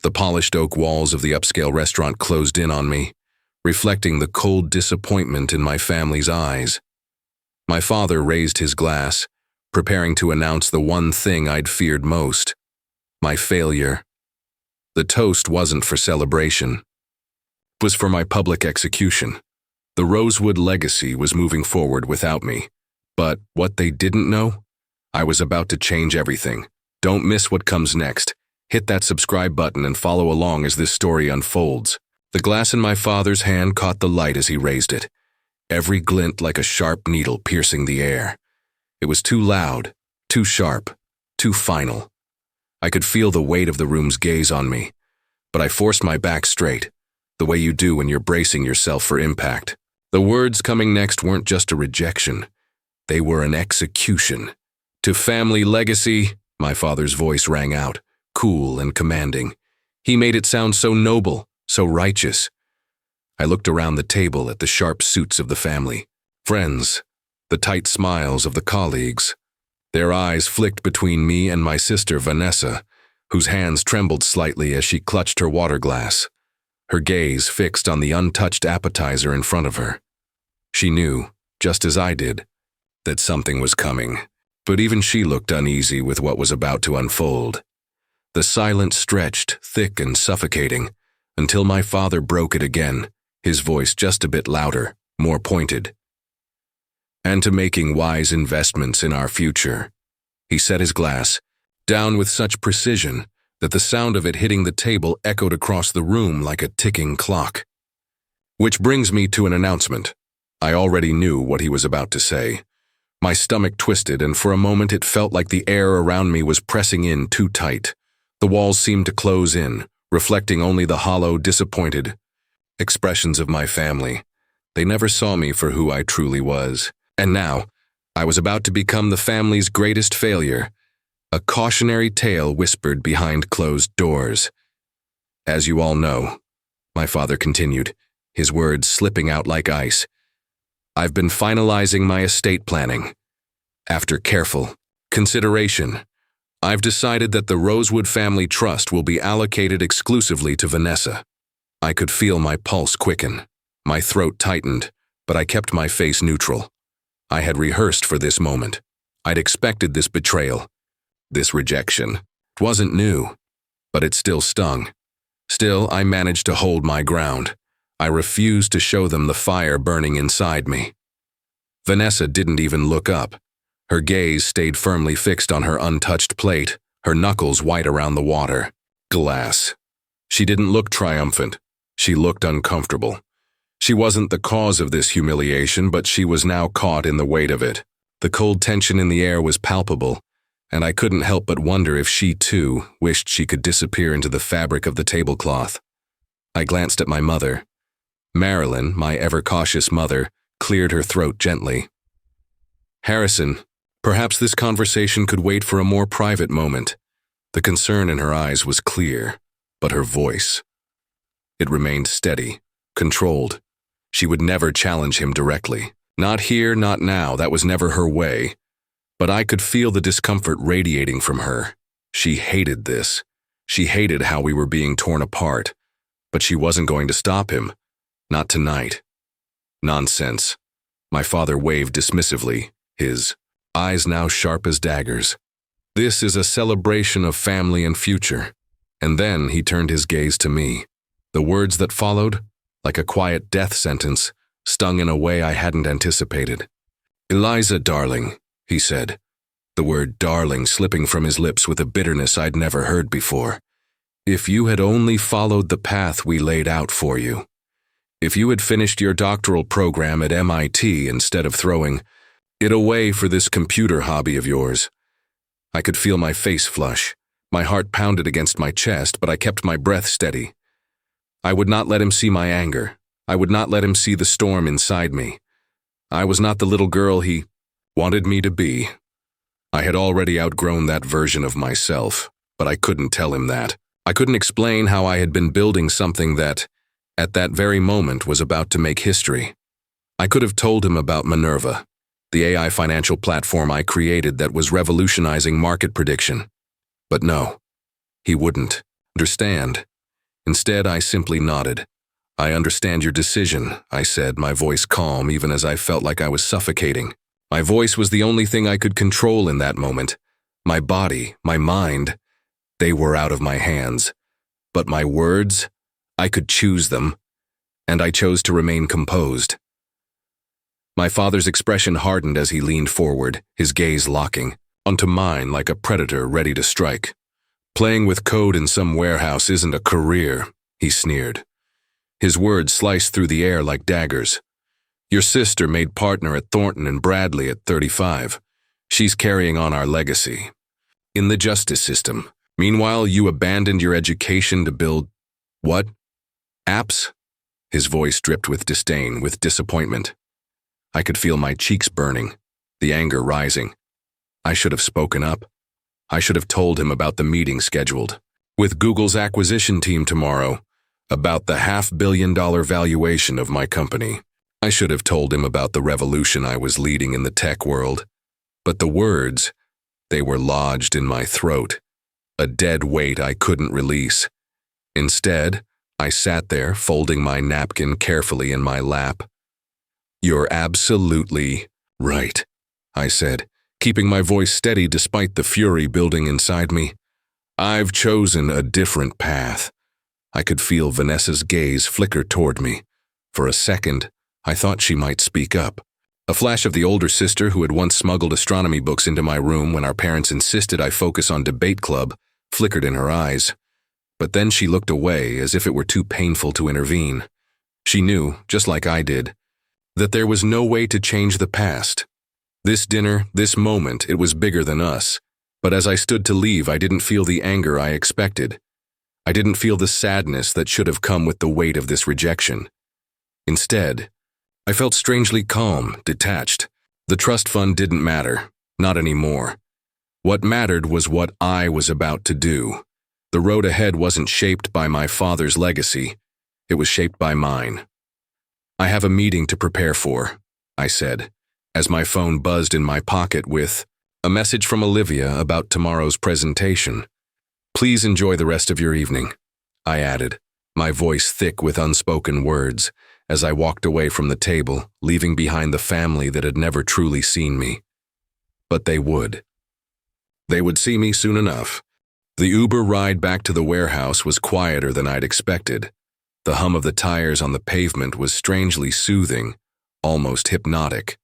The polished oak walls of the upscale restaurant closed in on me, reflecting the cold disappointment in my family's eyes. My father raised his glass, preparing to announce the one thing I'd feared most: my failure. The toast wasn't for celebration. It was for my public execution. The Rosewood legacy was moving forward without me. But what they didn't know? I was about to change everything. Don't miss what comes next. Hit that subscribe button and follow along as this story unfolds. The glass in my father's hand caught the light as he raised it, every glint like a sharp needle piercing the air. It was too loud, too sharp, too final. I could feel the weight of the room's gaze on me, but I forced my back straight, the way you do when you're bracing yourself for impact. The words coming next weren't just a rejection. They were an execution. To family legacy, my father's voice rang out, cool and commanding. He made it sound so noble, so righteous. I looked around the table at the sharp suits of the family, friends, the tight smiles of the colleagues. Their eyes flicked between me and my sister Vanessa, whose hands trembled slightly as she clutched her water glass, her gaze fixed on the untouched appetizer in front of her. She knew, just as I did, that something was coming, but even she looked uneasy with what was about to unfold. The silence stretched, thick and suffocating, until my father broke it again, his voice just a bit louder, more pointed. And to making wise investments in our future. He set his glass down with such precision that the sound of it hitting the table echoed across the room like a ticking clock. Which brings me to an announcement. I already knew what he was about to say. My stomach twisted, and for a moment it felt like the air around me was pressing in too tight. The walls seemed to close in, reflecting only the hollow, disappointed expressions of my family. They never saw me for who I truly was. And now, I was about to become the family's greatest failure, a cautionary tale whispered behind closed doors. As you all know, my father continued, his words slipping out like ice, I've been finalizing my estate planning. After careful consideration, I've decided that the Rosewood Family Trust will be allocated exclusively to Vanessa. I could feel my pulse quicken. My throat tightened, but I kept my face neutral. I had rehearsed for this moment. I'd expected this betrayal, this rejection. It wasn't new, but it still stung. Still, I managed to hold my ground. I refused to show them the fire burning inside me. Vanessa didn't even look up. Her gaze stayed firmly fixed on her untouched plate, her knuckles white around the water. Glass. She didn't look triumphant. She looked uncomfortable. She wasn't the cause of this humiliation, but she was now caught in the weight of it. The cold tension in the air was palpable, and I couldn't help but wonder if she, too, wished she could disappear into the fabric of the tablecloth. I glanced at my mother. Marilyn, my ever-cautious mother, cleared her throat gently. Harrison, perhaps this conversation could wait for a more private moment. The concern in her eyes was clear, but her voice, it remained steady, controlled. She would never challenge him directly. Not here, not now, that was never her way. But I could feel the discomfort radiating from her. She hated this. She hated how we were being torn apart. But she wasn't going to stop him. Not tonight. Nonsense. My father waved dismissively, his eyes now sharp as daggers. This is a celebration of family and future. And then he turned his gaze to me. The words that followed, like a quiet death sentence, stung in a way I hadn't anticipated. Eliza, darling, he said, the word darling slipping from his lips with a bitterness I'd never heard before. If you had only followed the path we laid out for you. If you had finished your doctoral program at MIT instead of throwing it away for this computer hobby of yours. I could feel my face flush. My heart pounded against my chest, but I kept my breath steady. I would not let him see my anger. I would not let him see the storm inside me. I was not the little girl he wanted me to be. I had already outgrown that version of myself, but I couldn't tell him that. I couldn't explain how I had been building something that, at that very moment, was about to make history. I could have told him about Manurva, the AI financial platform I created that was revolutionizing market prediction. But no, he wouldn't. Understand. Instead, I simply nodded. I understand your decision, I said, my voice calm even as I felt like I was suffocating. My voice was the only thing I could control in that moment. My body, my mind, they were out of my hands. But my words, I could choose them, and I chose to remain composed. My father's expression hardened as he leaned forward, his gaze locking onto mine like a predator ready to strike. Playing with code in some warehouse isn't a career, he sneered. His words sliced through the air like daggers. Your sister made partner at Thornton and Bradley at 35. She's carrying on our legacy. In the justice system. Meanwhile, you abandoned your education to build… what? Apps? His voice dripped with disdain, with disappointment. I could feel my cheeks burning, the anger rising. I should have spoken up. I should have told him about the meeting scheduled with Google's acquisition team tomorrow, about the $500 million valuation of my company. I should have told him about the revolution I was leading in the tech world. But the words, they were lodged in my throat, a dead weight I couldn't release. Instead, I sat there, folding my napkin carefully in my lap. You're absolutely right, I said, keeping my voice steady despite the fury building inside me. I've chosen a different path. I could feel Vanessa's gaze flicker toward me. For a second, I thought she might speak up. A flash of the older sister who had once smuggled astronomy books into my room when our parents insisted I focus on debate club flickered in her eyes. But then she looked away as if it were too painful to intervene. She knew, just like I did, that there was no way to change the past. This dinner, this moment, it was bigger than us. But as I stood to leave, I didn't feel the anger I expected. I didn't feel the sadness that should have come with the weight of this rejection. Instead, I felt strangely calm, detached. The trust fund didn't matter, not anymore. What mattered was what I was about to do. The road ahead wasn't shaped by my father's legacy. It was shaped by mine. I have a meeting to prepare for, I said, as my phone buzzed in my pocket with a message from Olivia about tomorrow's presentation. Please enjoy the rest of your evening, I added, my voice thick with unspoken words, as I walked away from the table, leaving behind the family that had never truly seen me. But they would. They would see me soon enough. The Uber ride back to the warehouse was quieter than I'd expected. The hum of the tires on the pavement was strangely soothing, almost hypnotic.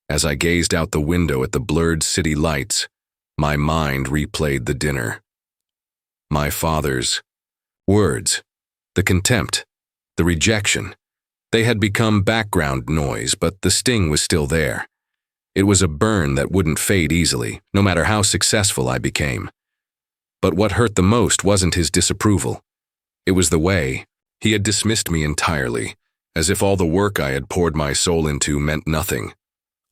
As I gazed out the window at the blurred city lights, my mind replayed the dinner. My father's words, the contempt, the rejection. They had become background noise, but the sting was still there. It was a burn that wouldn't fade easily, no matter how successful I became. But what hurt the most wasn't his disapproval. It was the way he had dismissed me entirely, as if all the work I had poured my soul into meant nothing.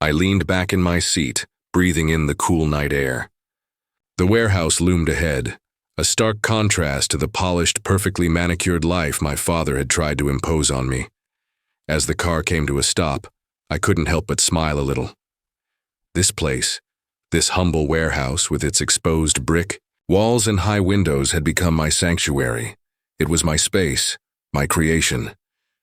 I leaned back in my seat, breathing in the cool night air. The warehouse loomed ahead, a stark contrast to the polished, perfectly manicured life my father had tried to impose on me. As the car came to a stop, I couldn't help but smile a little. This place, this humble warehouse with its exposed brick, walls and high windows had become my sanctuary. It was my space, my creation.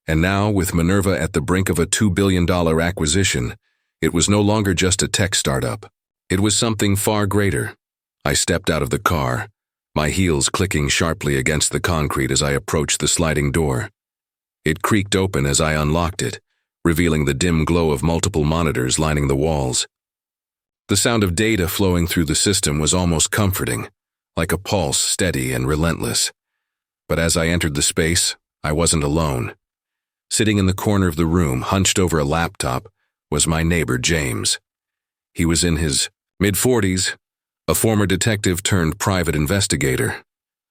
And now, with Manurva at the brink of a $2 billion acquisition, it was no longer just a tech startup. It was something far greater. I stepped out of the car, my heels clicking sharply against the concrete as I approached the sliding door. It creaked open as I unlocked it, revealing the dim glow of multiple monitors lining the walls. The sound of data flowing through the system was almost comforting, like a pulse steady and relentless. But as I entered the space, I wasn't alone. Sitting in the corner of the room, hunched over a laptop, was my neighbor James. He was in his mid-40s, a former detective turned private investigator.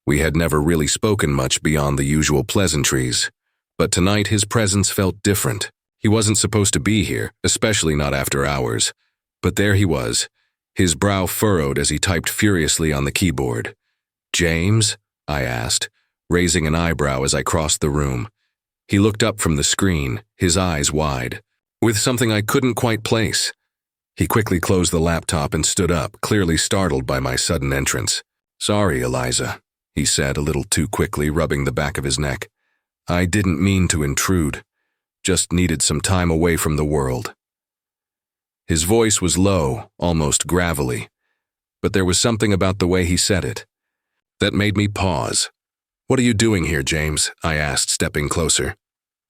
We had never really spoken much beyond the usual pleasantries, but tonight his presence felt different. He wasn't supposed to be here, especially not after hours. But there he was, his brow furrowed as he typed furiously on the keyboard. "James?" I asked, raising an eyebrow as I crossed the room. He looked up from the screen, his eyes wide, with something I couldn't quite place. He quickly closed the laptop and stood up, clearly startled by my sudden entrance. "Sorry, Eliza," he said a little too quickly, rubbing the back of his neck. I didn't mean to intrude, just needed some time away from the world. His voice was low, almost gravelly, but there was something about the way he said it that made me pause. What are you doing here, James? I asked, stepping closer.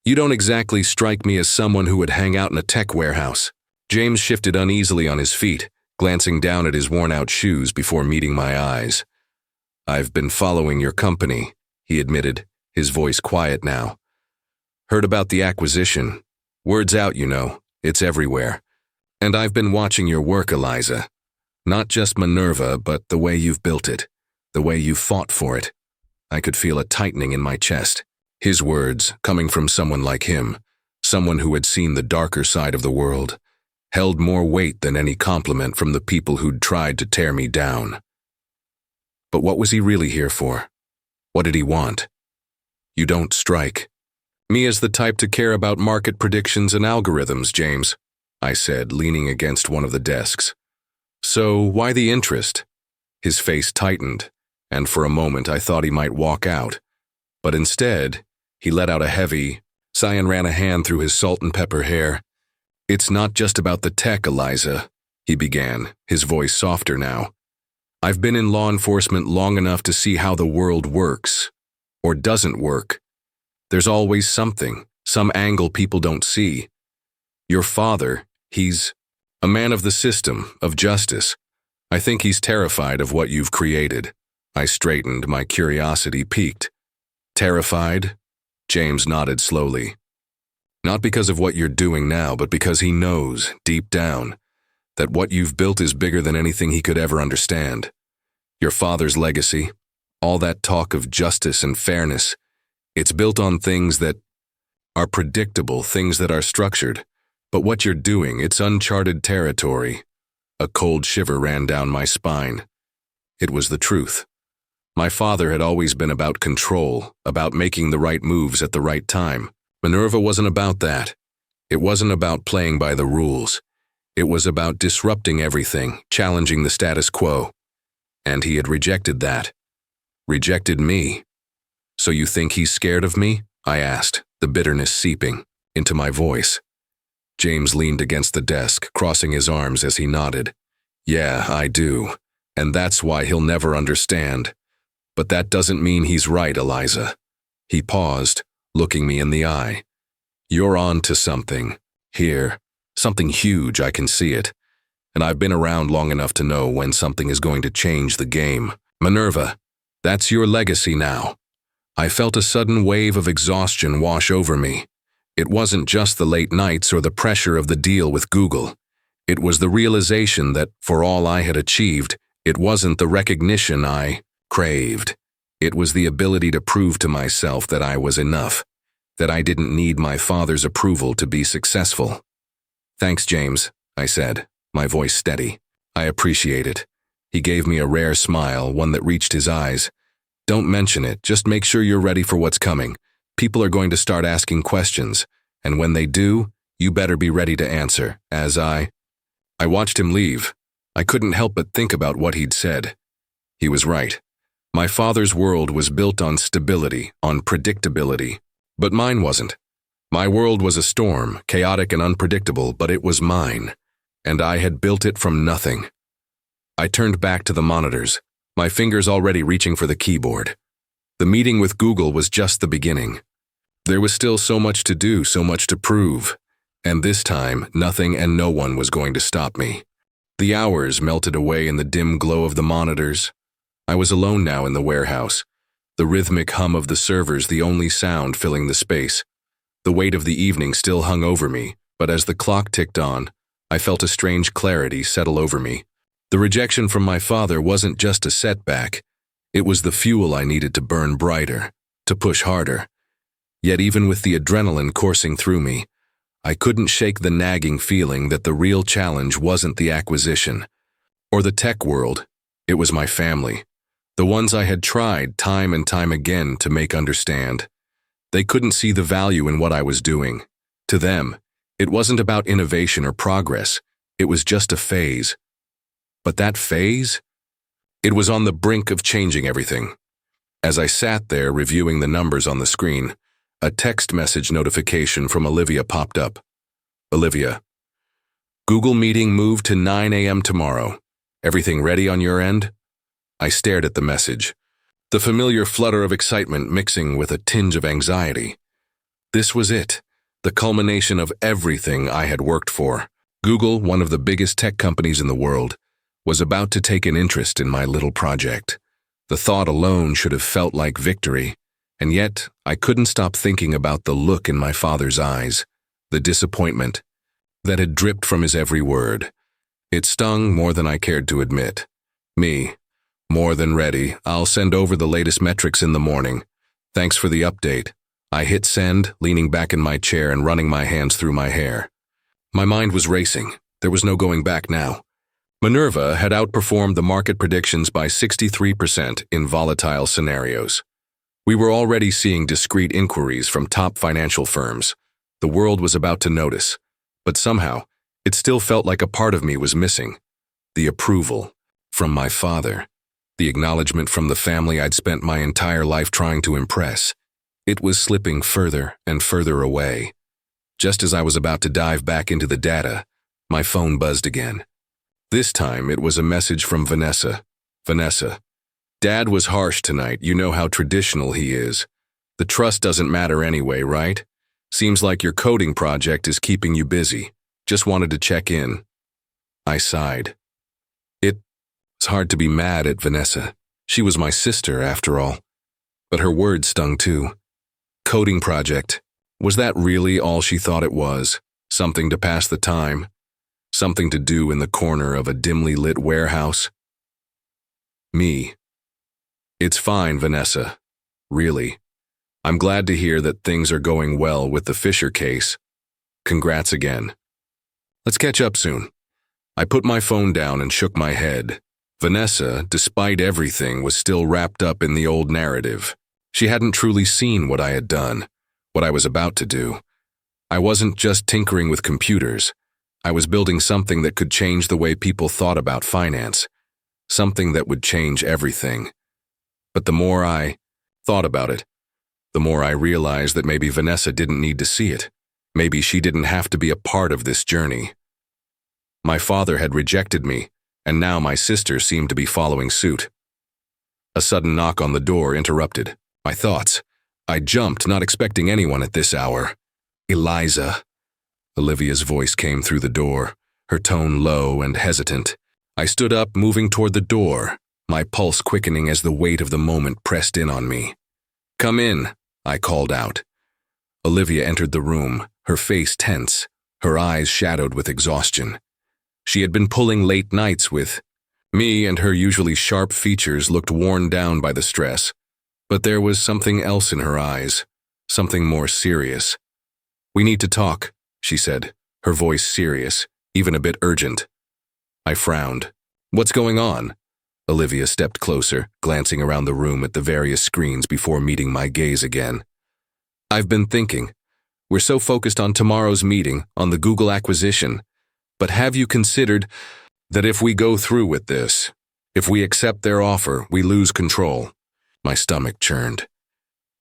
You don't exactly strike me as someone who would hang out in a tech warehouse. James shifted uneasily on his feet, glancing down at his worn-out shoes before meeting my eyes. I've been following your company, he admitted, his voice quiet now. Heard about the acquisition. Word's out, you know. It's everywhere. And I've been watching your work, Eliza. Not just Manurva, but the way you've built it, the way you've fought for it. I could feel a tightening in my chest. His words, coming from someone like him, someone who had seen the darker side of the world, held more weight than any compliment from the people who'd tried to tear me down. But what was he really here for? What did he want? You don't strike me as the type to care about market predictions and algorithms, James, I said, leaning against one of the desks. So why the interest? His face tightened, and for a moment I thought he might walk out. But instead, he let out a heavy sigh and ran a hand through his salt and pepper hair. It's not just about the tech, Eliza, he began, his voice softer now. I've been in law enforcement long enough to see how the world works, or doesn't work. There's always something, some angle people don't see. Your father, he's a man of the system, of justice. I think he's terrified of what you've created. I straightened, my curiosity piqued. Terrified? James nodded slowly. Not because of what you're doing now, but because he knows, deep down, that what you've built is bigger than anything he could ever understand. Your father's legacy, all that talk of justice and fairness, it's built on things that are predictable, things that are structured. But what you're doing, it's uncharted territory. A cold shiver ran down my spine. It was the truth. My father had always been about control, about making the right moves at the right time. Manurva wasn't about that. It wasn't about playing by the rules. It was about disrupting everything, challenging the status quo. And he had rejected that. Rejected me. So you think he's scared of me? I asked, the bitterness seeping into my voice. James leaned against the desk, crossing his arms as he nodded. Yeah, I do. And that's why he'll never understand. But that doesn't mean he's right, Eliza. He paused, looking me in the eye. You're on to something. Here. Something huge, I can see it. And I've been around long enough to know when something is going to change the game. Manurva, that's your legacy now. I felt a sudden wave of exhaustion wash over me. It wasn't just the late nights or the pressure of the deal with Google. It was the realization that, for all I had achieved, it wasn't the recognition I craved. It was the ability to prove to myself that I was enough, that I didn't need my father's approval to be successful. Thanks, James, I said, my voice steady. I appreciate it. He gave me a rare smile, one that reached his eyes. Don't mention it, just make sure you're ready for what's coming. People are going to start asking questions, and when they do, you better be ready to answer, as I watched him leave. I couldn't help but think about what he'd said. He was right. My father's world was built on stability, on predictability, but mine wasn't. My world was a storm, chaotic and unpredictable, but it was mine, and I had built it from nothing. I turned back to the monitors, my fingers already reaching for the keyboard. The meeting with Google was just the beginning. There was still so much to do, so much to prove, and this time, nothing and no one was going to stop me. The hours melted away in the dim glow of the monitors. I was alone now in the warehouse, the rhythmic hum of the servers the only sound filling the space. The weight of the evening still hung over me, but as the clock ticked on, I felt a strange clarity settle over me. The rejection from my father wasn't just a setback. It was the fuel I needed to burn brighter, to push harder. Yet even with the adrenaline coursing through me, I couldn't shake the nagging feeling that the real challenge wasn't the acquisition or the tech world. It was my family, the ones I had tried time and time again to make understand. They couldn't see the value in what I was doing. To them, it wasn't about innovation or progress. It was just a phase. But that phase? It was on the brink of changing everything. As I sat there reviewing the numbers on the screen, a text message notification from Olivia popped up. Olivia, Google meeting moved to 9 a.m. tomorrow. Everything ready on your end? I stared at the message, the familiar flutter of excitement mixing with a tinge of anxiety. This was it, the culmination of everything I had worked for. Google, one of the biggest tech companies in the world, was about to take an interest in my little project. The thought alone should have felt like victory, and yet I couldn't stop thinking about the look in my father's eyes, the disappointment that had dripped from his every word. It stung more than I cared to admit. Me, more than ready, I'll send over the latest metrics in the morning. Thanks for the update. I hit send, leaning back in my chair and running my hands through my hair. My mind was racing. There was no going back now. Manurva had outperformed the market predictions by 63% in volatile scenarios. We were already seeing discreet inquiries from top financial firms. The world was about to notice, but somehow, it still felt like a part of me was missing. The approval from my father, the acknowledgement from the family I'd spent my entire life trying to impress. It was slipping further and further away. Just as I was about to dive back into the data, my phone buzzed again. This time, it was a message from Vanessa. Vanessa, Dad was harsh tonight. You know how traditional he is. The trust doesn't matter anyway, right? Seems like your coding project is keeping you busy. Just wanted to check in. I sighed. It's hard to be mad at Vanessa. She was my sister, after all. But her words stung too. Coding project. Was that really all she thought it was? Something to pass the time? Something to do in the corner of a dimly lit warehouse? Me. It's fine, Vanessa. Really. I'm glad to hear that things are going well with the Fisher case. Congrats again. Let's catch up soon. I put my phone down and shook my head. Vanessa, despite everything, was still wrapped up in the old narrative. She hadn't truly seen what I had done, what I was about to do. I wasn't just tinkering with computers. I was building something that could change the way people thought about finance. Something that would change everything. But the more I thought about it, the more I realized that maybe Vanessa didn't need to see it. Maybe she didn't have to be a part of this journey. My father had rejected me, and now my sister seemed to be following suit. A sudden knock on the door interrupted my thoughts. I jumped, not expecting anyone at this hour. Eliza. Olivia's voice came through the door, her tone low and hesitant. I stood up, moving toward the door, my pulse quickening as the weight of the moment pressed in on me. Come in, I called out. Olivia entered the room, her face tense, her eyes shadowed with exhaustion. She had been pulling late nights with me, and her usually sharp features looked worn down by the stress. But there was something else in her eyes, something more serious. We need to talk, she said, her voice serious, even a bit urgent. I frowned. What's going on? Olivia stepped closer, glancing around the room at the various screens before meeting my gaze again. I've been thinking. We're so focused on tomorrow's meeting, on the Google acquisition. But have you considered that if we go through with this, if we accept their offer, we lose control? My stomach churned.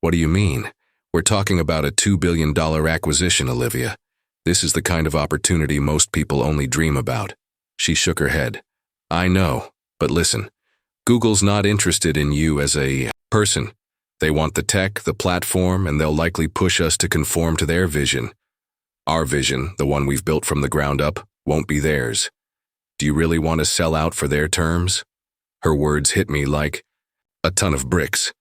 What do you mean? We're talking about a $2 billion acquisition, Olivia. This is the kind of opportunity most people only dream about. She shook her head. I know, but listen. Google's not interested in you as a person. They want the tech, the platform, and they'll likely push us to conform to their vision. Our vision, the one we've built from the ground up, won't be theirs. Do you really want to sell out for their terms? Her words hit me like a ton of bricks.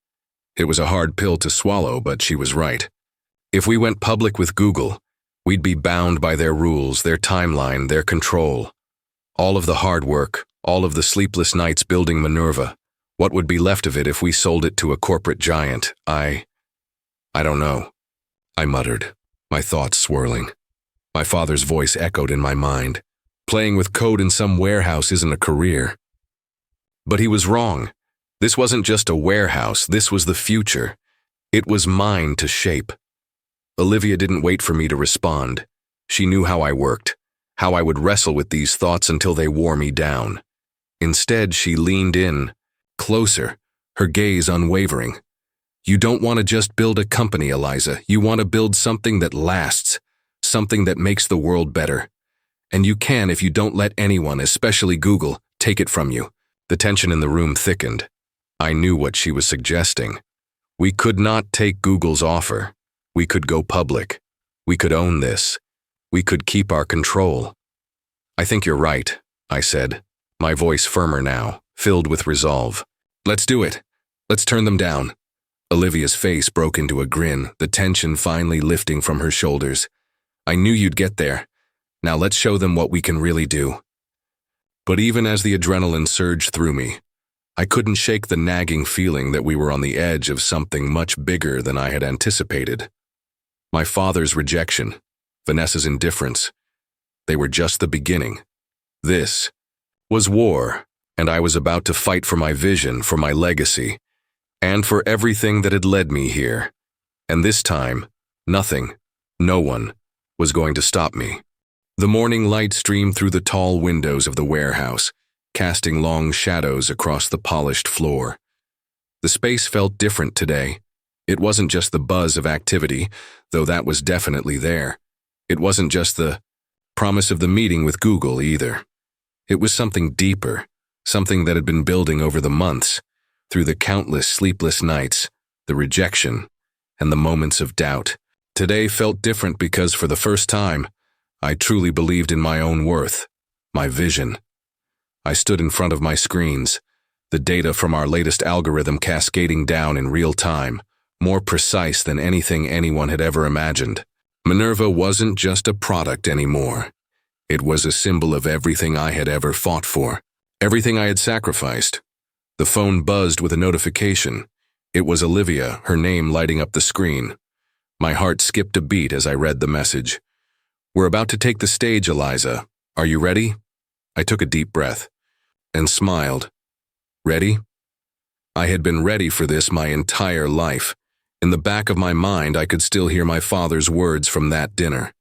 It was a hard pill to swallow, but she was right. If we went public with Google, we'd be bound by their rules, their timeline, their control. All of the hard work, all of the sleepless nights building Manurva, what would be left of it if we sold it to a corporate giant? I don't know, I muttered, my thoughts swirling. My father's voice echoed in my mind. Playing with code in some warehouse isn't a career. But he was wrong. This wasn't just a warehouse, this was the future. It was mine to shape. Olivia didn't wait for me to respond. She knew how I worked, how I would wrestle with these thoughts until they wore me down. Instead, she leaned in, closer, her gaze unwavering. You don't want to just build a company, Eliza. You want to build something that lasts, something that makes the world better. And you can if you don't let anyone, especially Google, take it from you. The tension in the room thickened. I knew what she was suggesting. We could not take Google's offer. We could go public. We could own this. We could keep our control. I think you're right, I said, my voice firmer now, filled with resolve. Let's do it. Let's turn them down. Olivia's face broke into a grin, the tension finally lifting from her shoulders. I knew you'd get there. Now let's show them what we can really do. But even as the adrenaline surged through me, I couldn't shake the nagging feeling that we were on the edge of something much bigger than I had anticipated. My father's rejection, Vanessa's indifference, they were just the beginning. This was war, and I was about to fight for my vision, for my legacy, and for everything that had led me here. And this time, nothing, no one, was going to stop me. The morning light streamed through the tall windows of the warehouse, casting long shadows across the polished floor. The space felt different today. It wasn't just the buzz of activity, though that was definitely there. It wasn't just the promise of the meeting with Google either. It was something deeper, something that had been building over the months, through the countless sleepless nights, the rejection, and the moments of doubt. Today felt different because for the first time, I truly believed in my own worth, my vision. I stood in front of my screens, the data from our latest algorithm cascading down in real time, more precise than anything anyone had ever imagined. Manurva wasn't just a product anymore. It was a symbol of everything I had ever fought for, everything I had sacrificed. The phone buzzed with a notification. It was Olivia, her name lighting up the screen. My heart skipped a beat as I read the message. We're about to take the stage, Eliza. Are you ready? I took a deep breath and smiled. Ready? I had been ready for this my entire life. In the back of my mind, I could still hear my father's words from that dinner.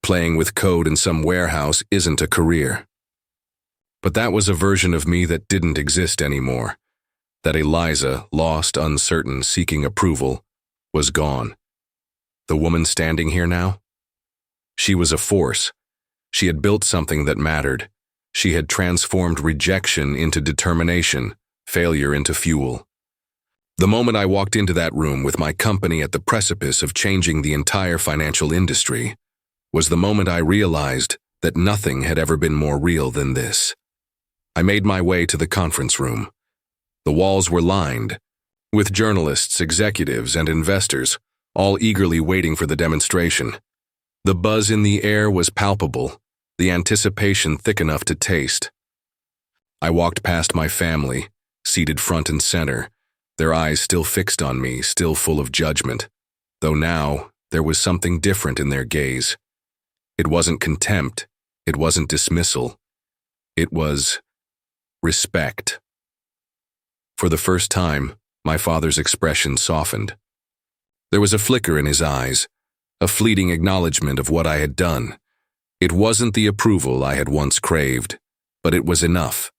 Playing with code in some warehouse isn't a career. But that was a version of me that didn't exist anymore. That Eliza, lost, uncertain, seeking approval, was gone. The woman standing here now? She was a force. She had built something that mattered. She had transformed rejection into determination, failure into fuel. The moment I walked into that room with my company at the precipice of changing the entire financial industry was the moment I realized that nothing had ever been more real than this. I made my way to the conference room. The walls were lined with journalists, executives, and investors, all eagerly waiting for the demonstration. The buzz in the air was palpable, the anticipation thick enough to taste. I walked past my family, seated front and center, their eyes still fixed on me, still full of judgment, though now there was something different in their gaze. It wasn't contempt, it wasn't dismissal, it was respect. For the first time, my father's expression softened. There was a flicker in his eyes, a fleeting acknowledgement of what I had done. It wasn't the approval I had once craved, but it was enough.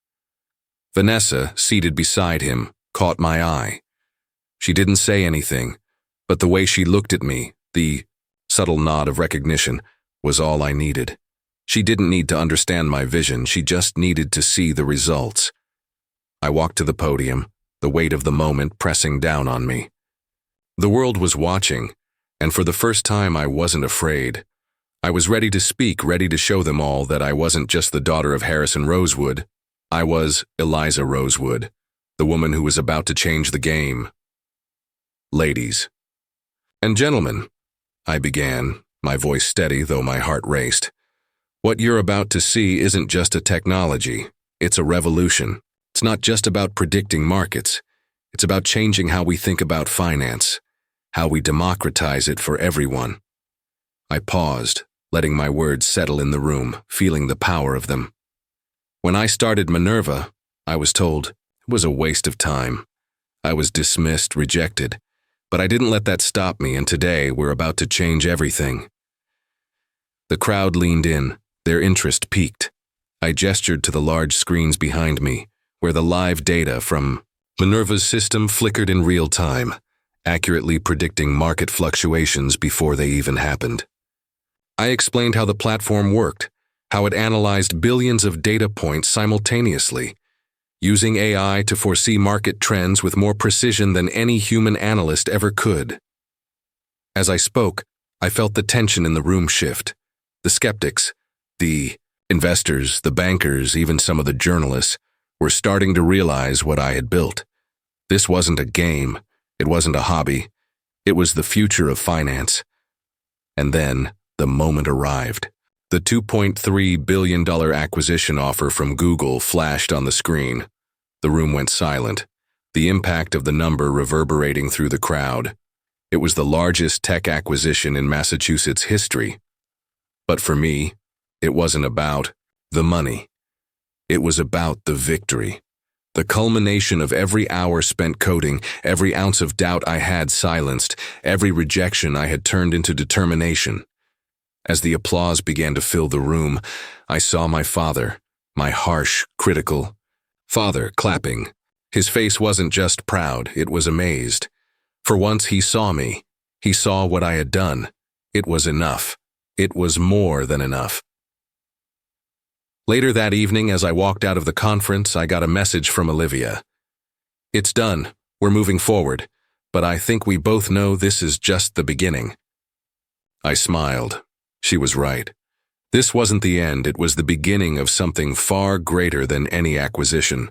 Vanessa, seated beside him, caught my eye. She didn't say anything, but the way she looked at me, the subtle nod of recognition, was all I needed. She didn't need to understand my vision, she just needed to see the results. I walked to the podium, the weight of the moment pressing down on me. The world was watching, and for the first time I wasn't afraid. I was ready to speak, ready to show them all that I wasn't just the daughter of Harrison Rosewood. I was Eliza Rosewood, the woman who was about to change the game. Ladies and gentlemen, I began, my voice steady though my heart raced. What you're about to see isn't just a technology, it's a revolution. It's not just about predicting markets. It's about changing how we think about finance, how we democratize it for everyone. I paused, letting my words settle in the room, feeling the power of them. When I started Manurva, I was told it was a waste of time. I was dismissed, rejected, but I didn't let that stop me, and today we're about to change everything. The crowd leaned in, their interest piqued. I gestured to the large screens behind me, where the live data from Manurva's system flickered in real time, accurately predicting market fluctuations before they even happened. I explained how the platform worked, how it analyzed billions of data points simultaneously, using AI to foresee market trends with more precision than any human analyst ever could. As I spoke, I felt the tension in the room shift. The skeptics, the investors, the bankers, even some of the journalists, were starting to realize what I had built. This wasn't a game. It wasn't a hobby. It was the future of finance. And then the moment arrived. The $2.3 billion acquisition offer from Google flashed on the screen. The room went silent, the impact of the number reverberating through the crowd. It was the largest tech acquisition in Massachusetts history. But for me, it wasn't about the money. It was about the victory. The culmination of every hour spent coding, every ounce of doubt I had silenced, every rejection I had turned into determination. As the applause began to fill the room, I saw my father, my harsh, critical father, clapping. His face wasn't just proud, it was amazed. For once he saw me. He saw what I had done. It was enough. It was more than enough. Later that evening, as I walked out of the conference, I got a message from Olivia. "It's done. We're moving forward. But I think we both know this is just the beginning." I smiled. She was right. This wasn't the end, it was the beginning of something far greater than any acquisition.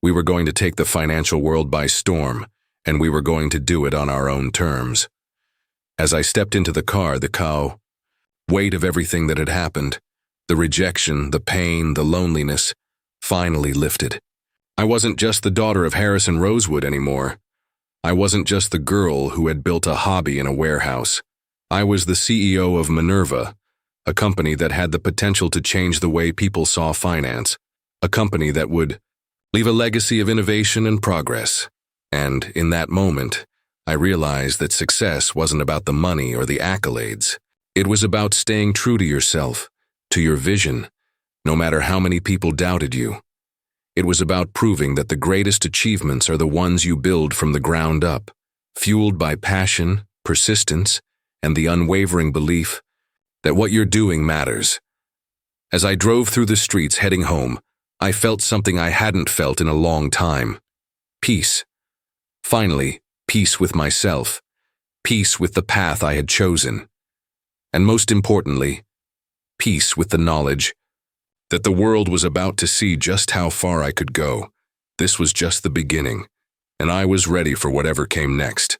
We were going to take the financial world by storm, and we were going to do it on our own terms. As I stepped into the car, the weight of everything that had happened, the rejection, the pain, the loneliness, finally lifted. I wasn't just the daughter of Harrison Rosewood anymore. I wasn't just the girl who had built a hobby in a warehouse. I was the CEO of Manurva, a company that had the potential to change the way people saw finance, a company that would leave a legacy of innovation and progress. And in that moment, I realized that success wasn't about the money or the accolades. It was about staying true to yourself, to your vision, no matter how many people doubted you. It was about proving that the greatest achievements are the ones you build from the ground up, fueled by passion, persistence, and the unwavering belief that what you're doing matters. As I drove through the streets heading home, I felt something I hadn't felt in a long time. Peace. Finally, peace with myself. Peace with the path I had chosen. And most importantly, peace with the knowledge that the world was about to see just how far I could go. This was just the beginning, and I was ready for whatever came next.